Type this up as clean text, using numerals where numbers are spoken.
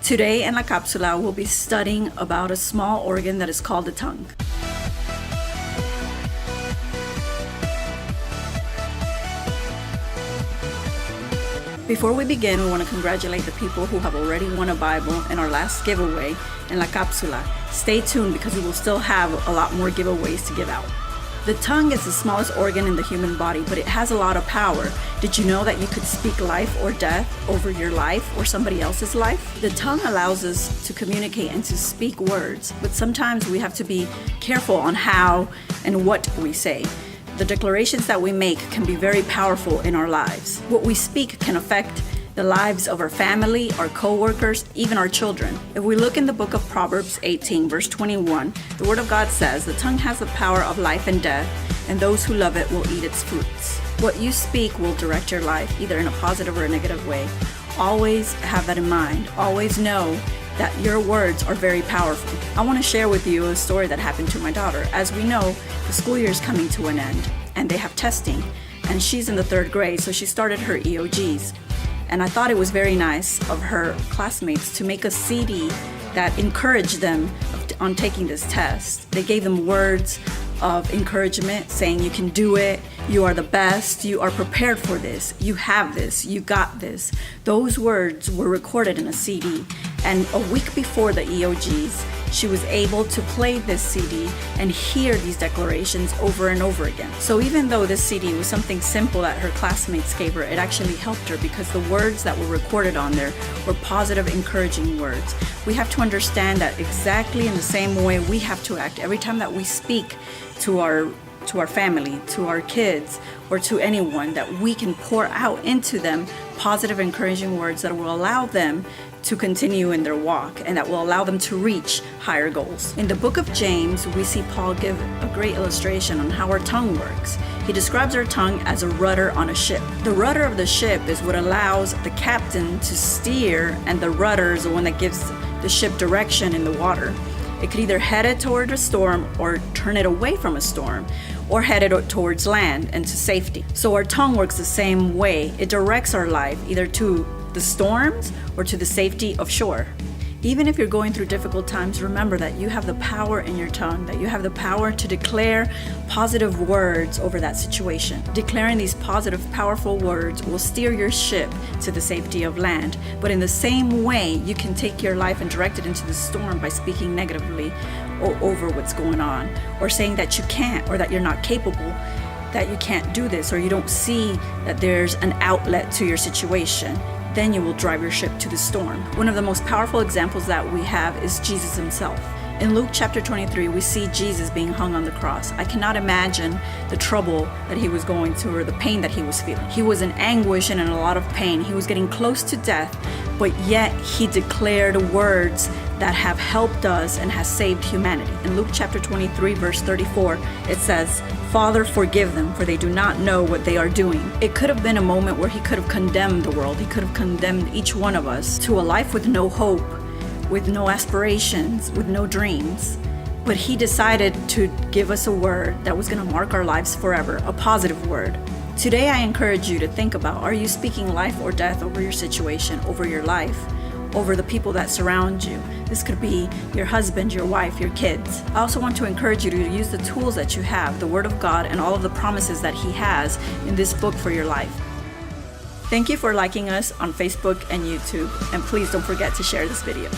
Today in La Capsula, we'll be studying about a small organ that is called the tongue. Before we begin, we want to congratulate the people who have already won a Bible in our last giveaway in La Capsula. Stay tuned because we will still have a lot more giveaways to give out. The tongue is the smallest organ in the human body, but it has a lot of power. Did you know that you could speak life or death over your life or somebody else's life? The tongue allows us to communicate and to speak words, but sometimes we have to be careful on how and what we say. The declarations that we make can be very powerful in our lives. What we speak can affect the lives of our family, our co-workers, even our children. If we look in the book of Proverbs 18, verse 21, the Word of God says, "The tongue has the power of life and death, and those who love it will eat its fruits." What you speak will direct your life, either in a positive or a negative way. Always have that in mind. Always know that your words are very powerful. I want to share with you a story that happened to my daughter. As we know, the school year is coming to an end, and they have testing, and she's in the 3rd grade, so she started her EOGs. And I thought it was very nice of her classmates to make a CD that encouraged them on taking this test. They gave them words of encouragement, saying you can do it, you are the best, you are prepared for this, you have this, you got this. Those words were recorded in a CD, and a week before the EOGs, she was able to play this CD and hear these declarations over and over again. So even though this CD was something simple that her classmates gave her, it actually helped her because the words that were recorded on there were positive, encouraging words. We have to understand that exactly in the same way we have to act every time that we speak to our family, to our kids, or to anyone, that we can pour out into them positive, encouraging words that will allow them to continue in their walk and that will allow them to reach higher goals. In the book of James, we see Paul give a great illustration on how our tongue works. He describes our tongue as a rudder on a ship. The rudder of the ship is what allows the captain to steer, and the rudder is the one that gives the ship direction in the water. It could either head it toward a storm or turn it away from a storm, or head it towards land and to safety. So our tongue works the same way. It directs our life either to the storms or to the safety of shore. Even if you're going through difficult times, remember that you have the power in your tongue, that you have the power to declare positive words over that situation. Declaring these positive, powerful words will steer your ship to the safety of land. But in the same way, you can take your life and direct it into the storm by speaking negatively or over what's going on, or saying that you can't, or that you're not capable, that you can't do this, or you don't see that there's an outlet to your situation. Then you will drive your ship to the storm. One of the most powerful examples that we have is Jesus himself. In Luke chapter 23, we see Jesus being hung on the cross. I cannot imagine the trouble that he was going through or the pain that he was feeling. He was in anguish and in a lot of pain. He was getting close to death, but yet he declared words that have helped us and has saved humanity. In Luke chapter 23, verse 34, it says, "Father, forgive them, for they do not know what they are doing." It could have been a moment where he could have condemned the world. He could have condemned each one of us to a life with no hope, with no aspirations, with no dreams. But he decided to give us a word that was going to mark our lives forever, a positive word. Today, I encourage you to think about, are you speaking life or death over your situation, over your life, over the people that surround you? This could be your husband, your wife, your kids. I also want to encourage you to use the tools that you have, the Word of God, and all of the promises that He has in this book for your life. Thank you for liking us on Facebook and YouTube, and please don't forget to share this video.